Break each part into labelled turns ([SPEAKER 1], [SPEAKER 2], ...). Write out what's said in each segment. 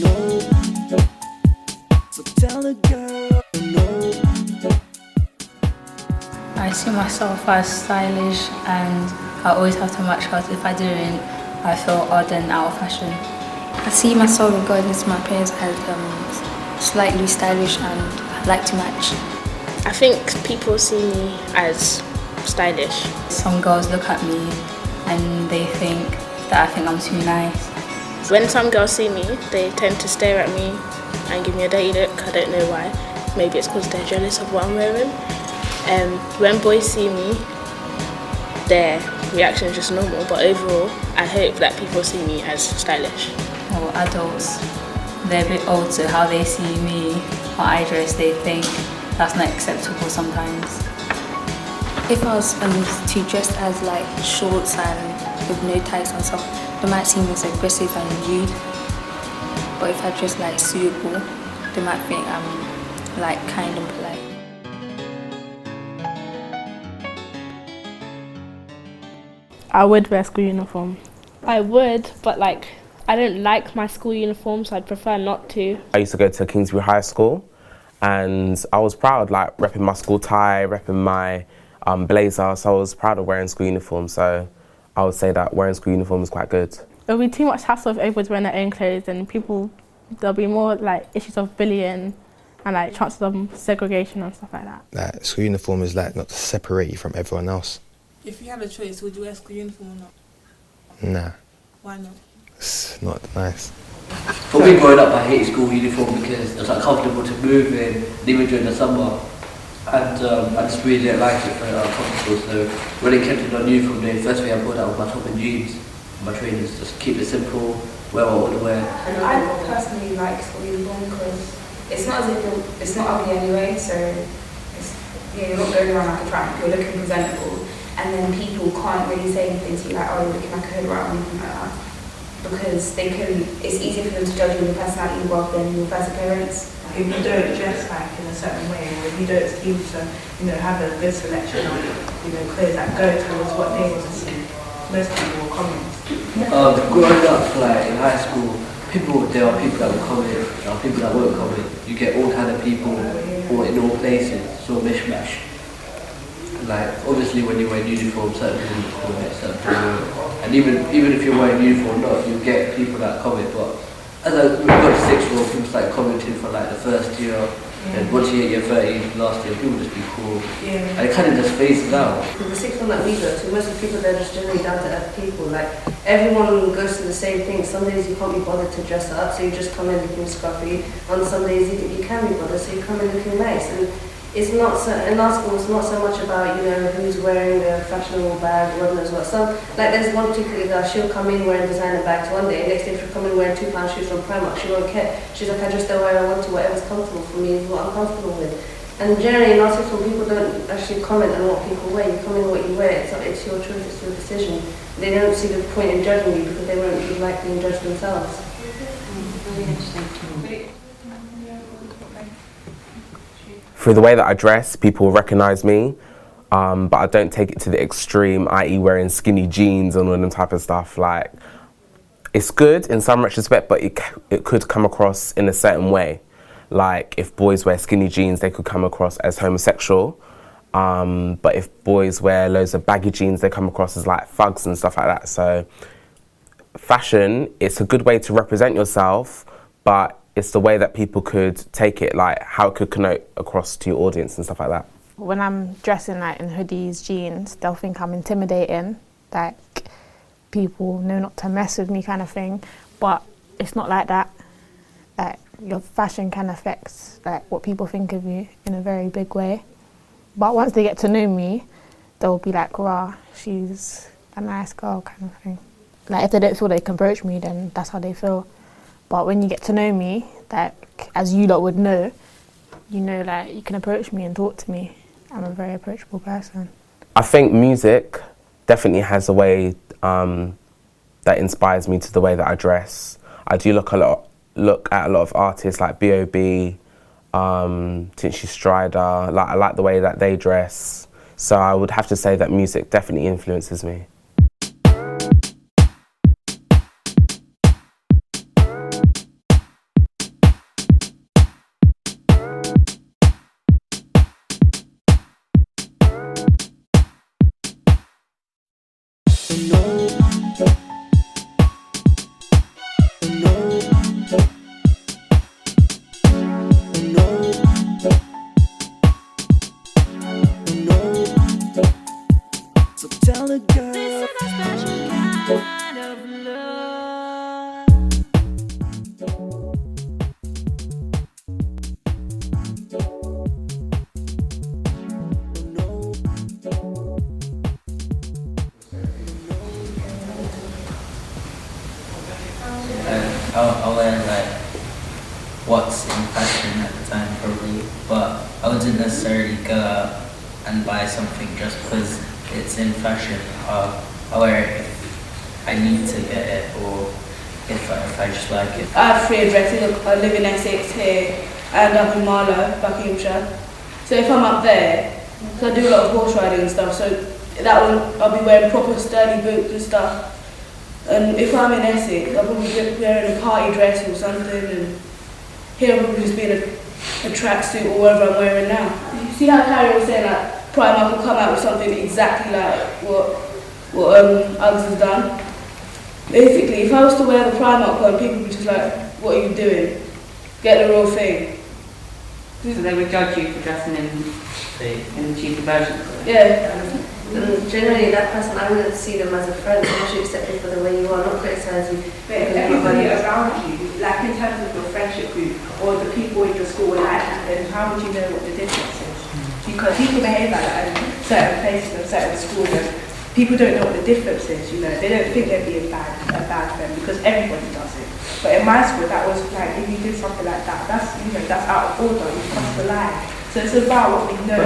[SPEAKER 1] no. So tell the girl no.
[SPEAKER 2] I see myself as stylish and I always have to match clothes. If I didn't, I feel odd and out of fashion.
[SPEAKER 3] I see myself regarding to my peers as slightly stylish and I like to match.
[SPEAKER 4] I think people see me as stylish.
[SPEAKER 2] Some girls look at me and they think that I think I'm too nice.
[SPEAKER 4] When some girls see me, they tend to stare at me and give me a dirty look. I don't know why. Maybe it's because they're jealous of what I'm wearing. When boys see me, their reaction is just normal, but overall, I hope that people see me as stylish.
[SPEAKER 2] Well, adults, they're a bit old, so how they see me, how I dress, they think that's not acceptable sometimes.
[SPEAKER 3] If I was to dress as like shorts and with no ties and stuff, they might seem as aggressive and rude. But if I dress like suitable, they might think I'm like kind and polite.
[SPEAKER 5] I would wear school uniform.
[SPEAKER 6] I would, but I don't like my school uniform, so I'd prefer not to.
[SPEAKER 7] I used to go to Kingsbury High School and I was proud, repping my school tie, repping my blazer, so I was proud of wearing school uniform, so I would say that wearing school uniform is quite good.
[SPEAKER 5] It'll be too much hassle if everyone's wearing their own clothes and there'll be more issues of bullying and chances of segregation and stuff like that.
[SPEAKER 8] School uniform is not to separate you from everyone else.
[SPEAKER 9] If you had a choice, would you wear school uniform or not?
[SPEAKER 8] Nah.
[SPEAKER 9] Why not?
[SPEAKER 8] It's not nice.
[SPEAKER 10] For me growing up, I hated school uniform because it's comfortable to move in, even during the summer. And I just really didn't like it, very uncomfortable. So when they kept it on uniform day, first thing I put out was my top and jeans. My trainers, just keep it simple, wear what I want to wear.
[SPEAKER 11] I personally like school uniform because it's not as if it's not ugly anyway, so you're not going around like a tramp, you're looking presentable. And then people can't really say anything to you oh, you're looking like a hood rat or anything like that. Because it's easier for them to judge you on your personality rather than your first appearance.
[SPEAKER 9] If you don't dress in a certain way, or if you don't seem to, have a good selection of, clothes that go towards what they want to see, most people will comment.
[SPEAKER 10] Growing up, in high school, there are people that will comment, there are people that won't comment. You get all kind of people, all in all places, so mishmash. Obviously when you wear uniform, certain people will comment, certain people won't. And even if you're wearing uniform or not, you get people that comment, but as we got to sixth form, people start commenting for the first year, and once you hit year 30, last year, people just be cool. And it kind of just phases out.
[SPEAKER 12] The sixth form that we go to, most of the people, they're just generally down to earth people. Everyone goes to the same thing. Some days you can't be bothered to dress up, so you just come in looking scruffy. On some days you think you can be bothered, so you come in looking nice. And it's not so, in our school, it's not so much about, who's wearing a fashionable bag, God knows what. There's one particular girl, she'll come in wearing designer bags one day, next day she'll come in wearing £2 shoes from Primark, she won't care. She's like, I just don't wear I want to, whatever's comfortable for me is what I'm comfortable with. And generally in our system, people don't actually comment on what people wear, you come in what you wear, it's your choice, it's your decision. They don't see the point in judging you because they won't be like being judged themselves. Really interesting.
[SPEAKER 7] Through the way that I dress, people recognise me, but I don't take it to the extreme, i.e. wearing skinny jeans and all them type of stuff. It's good in some retrospect, but it could come across in a certain way. If boys wear skinny jeans, they could come across as homosexual. But if boys wear loads of baggy jeans, they come across as thugs and stuff like that. So fashion, it's a good way to represent yourself, but it's the way that people could take it, how it could connote across to your audience and stuff like that.
[SPEAKER 5] When I'm dressing in hoodies, jeans, they'll think I'm intimidating, people know not to mess with me kind of thing, but it's not like that. Your fashion can affect what people think of you in a very big way. But once they get to know me, they'll be rah, she's a nice girl kind of thing. If they don't feel they can approach me, then that's how they feel. But when you get to know me, as you lot would know, you can approach me and talk to me. I'm a very approachable person.
[SPEAKER 7] I think music definitely has a way that inspires me to the way that I dress. I do look at a lot of artists like B.O.B, Tinchy Strider. I like the way that they dress. So I would have to say that music definitely influences me.
[SPEAKER 13] I'll wear like what's in fashion at the time probably, but I wouldn't necessarily go out and buy something just because it's in fashion. I'll wear it if I need to get it or if I just like it.
[SPEAKER 9] I have 3 addresses. I live in Essex here and up in Marlow, Buckinghamshire. So if I'm up there, because I do a lot of horse riding and stuff, so that one I'll be wearing proper sturdy boots and stuff. And if I'm in Essex, I'll probably be wearing a party dress or something, and here I'll probably just be in a tracksuit or whatever I'm wearing now. You see how Carrie was saying like Primark will come out with something exactly like what Uggs has done. Basically, if I was to wear the Primark one, people would be just like, what are you doing? Get the real thing.
[SPEAKER 14] So they would judge you for dressing in the cheaper version?
[SPEAKER 9] Yeah.
[SPEAKER 12] And generally, that person, I wouldn't see them as a friend, so you should accept you for the way you are, not criticise you.
[SPEAKER 9] But everybody around you, like in terms of your friendship group or the people in your school, like, then how would you know what the difference is? Because people behave like that in certain places and certain schools, and people don't know what the difference is, you know. They don't think they're being a bad friend because everybody does it. But in my school, that was like, if you did something like that, that's out of order, you cross the line. So it's about what we know,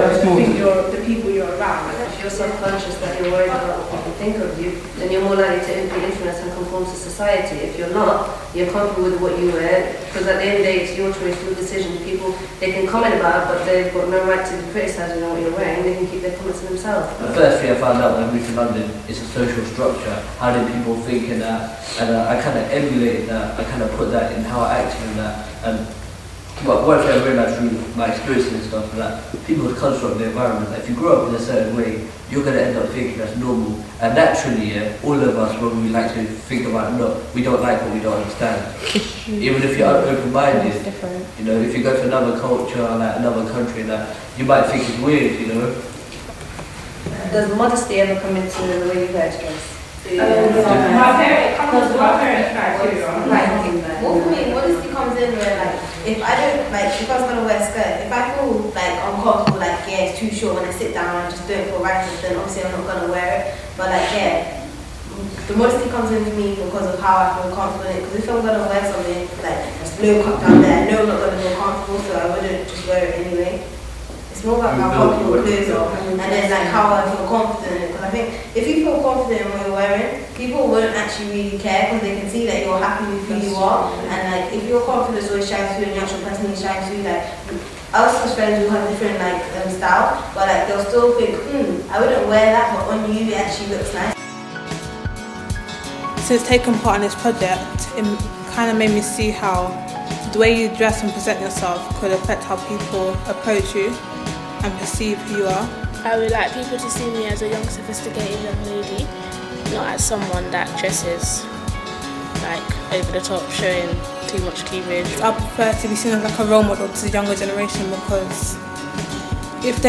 [SPEAKER 9] the people you're around.
[SPEAKER 12] If you're self-conscious that you're worried about what people think of you, then you're more likely to be influenced and conform to society. If you're not, you're comfortable with what you wear, because at the end of the day, it's your choice, your decision. People, they can comment about it, but they've got no right to criticise you know what you're wearing. They can keep their comments to themselves.
[SPEAKER 10] The first thing I found out when I moved to London is a social structure. How did people think in that? And I kind of emulated that. I kind of put that in how I acted in that. But what I realised through my experiences and stuff that people construct the environment. If you grow up in a certain way, you're going to end up thinking that's normal. And naturally, all of us, when we like to think about, no, we don't like what we don't understand. Even if you're open-minded, you know, if you go to another culture, like another country, that you might think it's weird, you know.
[SPEAKER 12] Does modesty ever come into the way you wear dress?
[SPEAKER 11] My parents try to. Well, for me, modesty comes in where like if I don't like if I was gonna wear a skirt, if I feel like uncomfortable, like yeah, it's too short when I sit down and just do it for writing, then obviously I'm not gonna wear it. But like yeah, the modesty comes into me because of how I feel comfortable in it. Because if I'm gonna wear something like that's low cut down there, I know I'm not gonna feel comfortable, so I wouldn't just wear it anyway. It's more about how comfortable clothes are, and then like how I feel confident in it. Because I think if you feel confident in what you're wearing, people won't actually really care because they can see that you're happy with who you are. And like if your confidence always shines through and your actual person shines through, like us as friends will have different like style, but like they'll still think, I wouldn't wear that, but on you it actually looks nice.
[SPEAKER 5] Since taking part in this project, it kind of made me see how the way you dress and present yourself could affect how people approach you and perceive who you are.
[SPEAKER 4] I would like people to see me as a young, sophisticated young lady, not as someone that dresses like over the top, showing too much cleavage.
[SPEAKER 5] I prefer to be seen as like a role model to the younger generation because if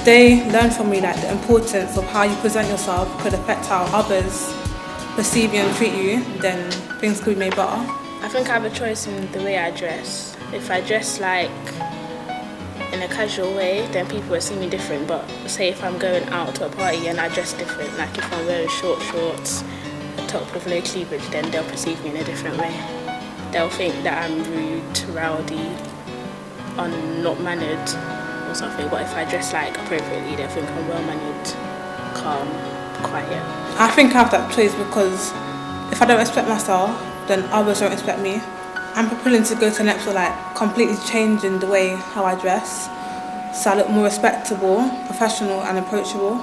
[SPEAKER 5] they learn from me like the importance of how you present yourself could affect how others perceive you and treat you, then things could be made better.
[SPEAKER 4] I think I have a choice in the way I dress. If I dress like in a casual way, then people will see me different. But say if I'm going out to a party and I dress different, like if I'm wearing short shorts, a top with no cleavage, then they'll perceive me in a different way. They'll think that I'm rude, rowdy, not mannered or something. But if I dress like appropriately, they'll think I'm well-mannered, calm, quiet.
[SPEAKER 5] I think I have that choice because if I don't respect myself, then others don't respect me. I'm willing to go to the next level, like completely changing the way how I dress, so I look more respectable, professional and approachable.